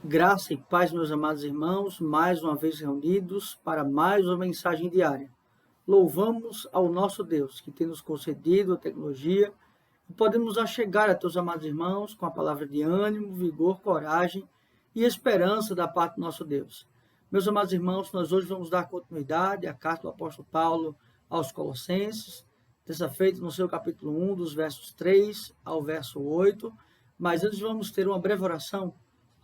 Graça e paz, meus amados irmãos, mais uma vez reunidos para mais uma mensagem diária. Louvamos ao nosso Deus, que tem nos concedido a tecnologia e podemos achegar a teus amados irmãos com a palavra de ânimo, vigor, coragem e esperança da parte do nosso Deus. Meus amados irmãos, nós hoje vamos dar continuidade à carta do apóstolo Paulo aos Colossenses, terça-feira no seu capítulo 1, dos versos 3 ao verso 8, mas antes vamos ter uma breve oração,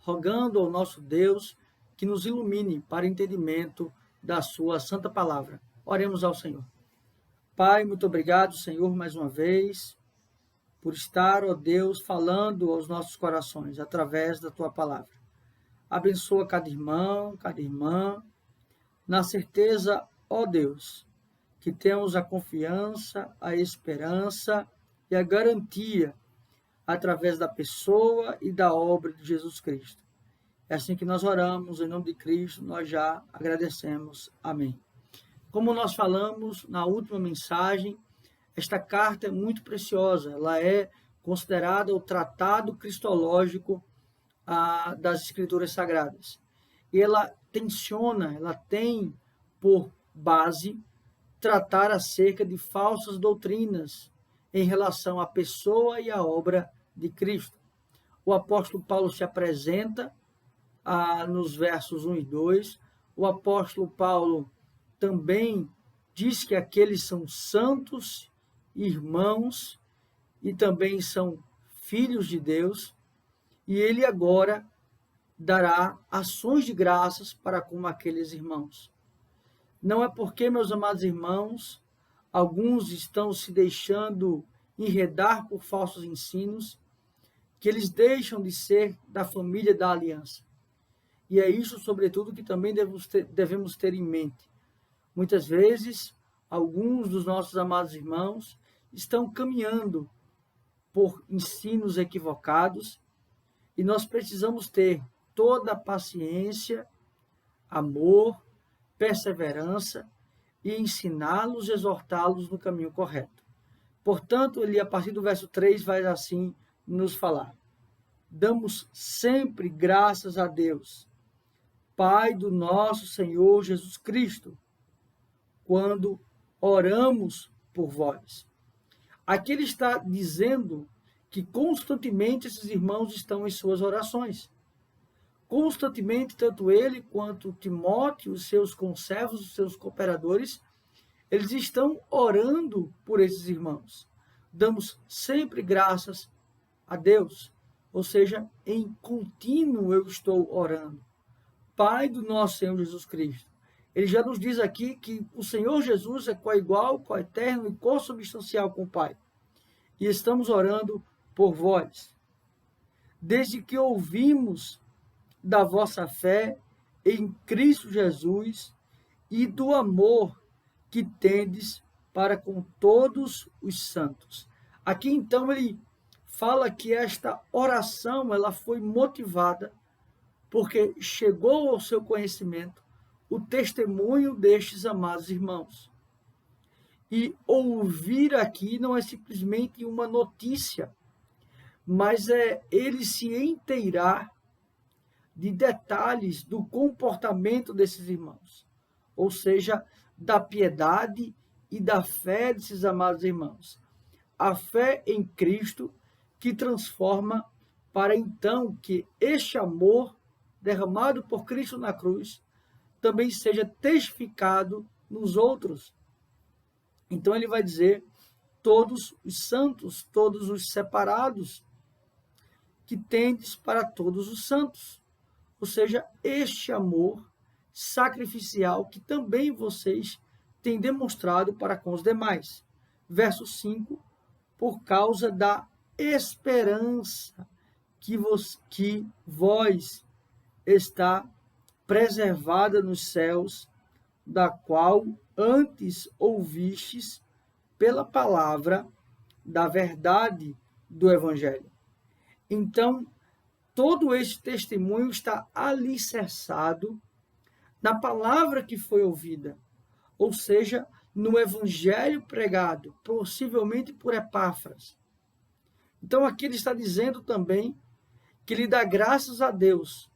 rogando ao nosso Deus que nos ilumine para entendimento da sua santa palavra. Oremos ao Senhor. Pai, muito obrigado, Senhor, mais uma vez, por estar, ó Deus, falando aos nossos corações através da tua palavra. Abençoa cada irmão, cada irmã, na certeza, ó Deus, que temos a confiança, a esperança e a garantia através da pessoa e da obra de Jesus Cristo. É assim que nós oramos, em nome de Cristo, nós já agradecemos. Amém. Como nós falamos na última mensagem, esta carta é muito preciosa, ela é considerada o tratado cristológico das Escrituras Sagradas. E ela tenciona, ela tem por base tratar acerca de falsas doutrinas em relação à pessoa e à obra de Cristo. O apóstolo Paulo se apresenta nos versos 1 e 2. O apóstolo Paulo também diz que aqueles são santos, irmãos e também são filhos de Deus. E ele agora dará ações de graças para com aqueles irmãos. Não é porque, meus amados irmãos, alguns estão se deixando enredar por falsos ensinos, que eles deixam de ser da família da aliança. E é isso, sobretudo, que também devemos ter em mente. Muitas vezes, alguns dos nossos amados irmãos estão caminhando por ensinos equivocados e nós precisamos ter toda a paciência, amor, perseverança e ensiná-los, exortá-los no caminho correto. Portanto, ele, a partir do verso 3, vai assim nos falar. Damos sempre graças a Deus, Pai do nosso Senhor Jesus Cristo, quando oramos por vós. Aqui ele está dizendo que constantemente esses irmãos estão em suas orações. Constantemente, tanto ele quanto Timóteo, os seus conservos, os seus cooperadores, eles estão orando por esses irmãos. Damos sempre graças a Deus, ou seja, em contínuo eu estou orando. Pai do nosso Senhor Jesus Cristo. Ele já nos diz aqui que o Senhor Jesus é coigual, coeterno e consubstancial com o Pai. E estamos orando por vós. Desde que ouvimos da vossa fé em Cristo Jesus e do amor que tendes para com todos os santos. Aqui então ele fala que esta oração ela foi motivada porque chegou ao seu conhecimento o testemunho destes amados irmãos. E ouvir aqui não é simplesmente uma notícia, mas é ele se inteirar de detalhes do comportamento desses irmãos, ou seja, da piedade e da fé desses amados irmãos. A fé em Cristo que transforma para então que este amor derramado por Cristo na cruz também seja testificado nos outros. Então ele vai dizer, todos os santos, todos os separados, que tendes para todos os santos. Ou seja, este amor sacrificial que também vocês têm demonstrado para com os demais. Verso 5, por causa da esperança que vós está preservada nos céus, da qual antes ouvistes pela palavra da verdade do Evangelho. Então, todo este testemunho está alicerçado na palavra que foi ouvida, ou seja, no Evangelho pregado, possivelmente por Epáfras. Então, aqui ele está dizendo também que ele dá graças a Deus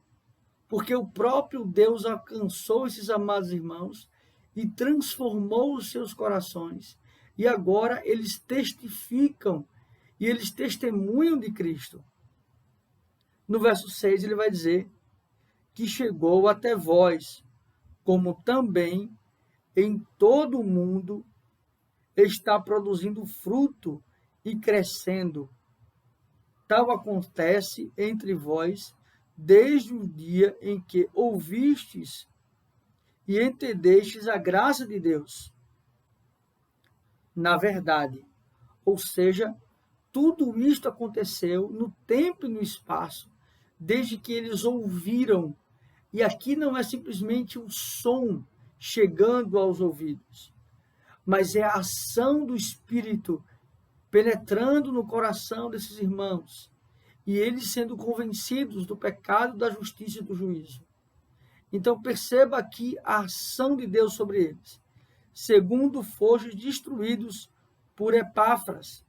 porque o próprio Deus alcançou esses amados irmãos e transformou os seus corações. E agora eles testificam e eles testemunham de Cristo. No verso 6 ele vai dizer que chegou até vós, como também em todo o mundo está produzindo fruto e crescendo. Tal acontece entre vós desde o dia em que ouvistes e entendestes a graça de Deus. Na verdade, ou seja, tudo isto aconteceu no tempo e no espaço, desde que eles ouviram. E aqui não é simplesmente um som chegando aos ouvidos, mas é a ação do Espírito penetrando no coração desses irmãos e eles sendo convencidos do pecado, da justiça e do juízo. Então perceba aqui a ação de Deus sobre eles. Segundo fostes destruídos por Epáfras,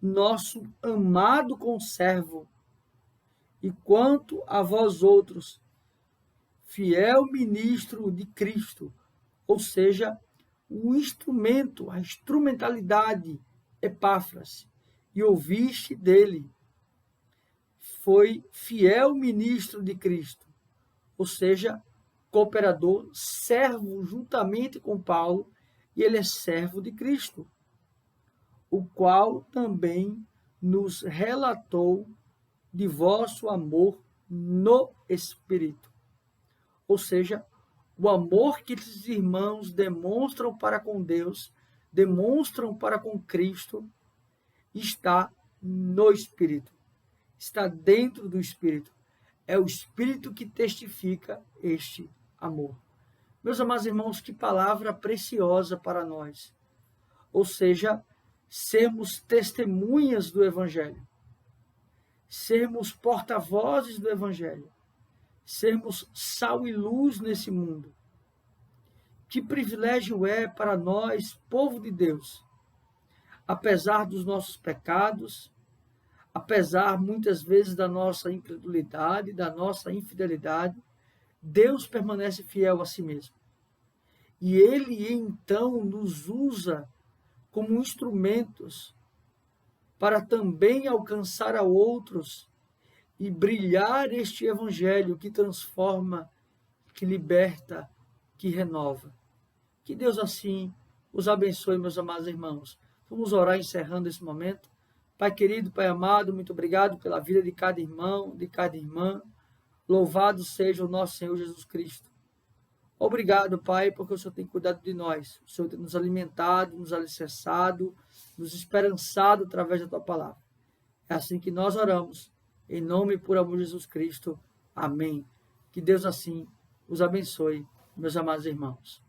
nosso amado conservo, e quanto a vós outros, fiel ministro de Cristo, ou seja, o instrumento, a instrumentalidade, Epáfras, e ouviste dele, foi fiel ministro de Cristo, ou seja, cooperador, servo juntamente com Paulo, e ele é servo de Cristo, o qual também nos relatou de vosso amor no Espírito. Ou seja, o amor que esses irmãos demonstram para com Deus, demonstram para com Cristo, está no Espírito, está dentro do Espírito. É o Espírito que testifica este amor. Meus amados irmãos, que palavra preciosa para nós. Ou seja, sermos testemunhas do Evangelho, sermos porta-vozes do Evangelho, sermos sal e luz nesse mundo. Que privilégio é para nós, povo de Deus, apesar dos nossos pecados, apesar muitas vezes da nossa incredulidade, da nossa infidelidade, Deus permanece fiel a si mesmo. E Ele então nos usa como instrumentos para também alcançar a outros e brilhar este evangelho que transforma, que liberta, que renova. Que Deus assim os abençoe, meus amados irmãos. Vamos orar encerrando esse momento. Pai querido, Pai amado, muito obrigado pela vida de cada irmão, de cada irmã. Louvado seja o nosso Senhor Jesus Cristo. Obrigado, Pai, porque o Senhor tem cuidado de nós. O Senhor tem nos alimentado, nos alicerçado, nos esperançado através da Tua palavra. É assim que nós oramos, em nome e por amor de Jesus Cristo. Amém. Que Deus assim os abençoe, meus amados irmãos.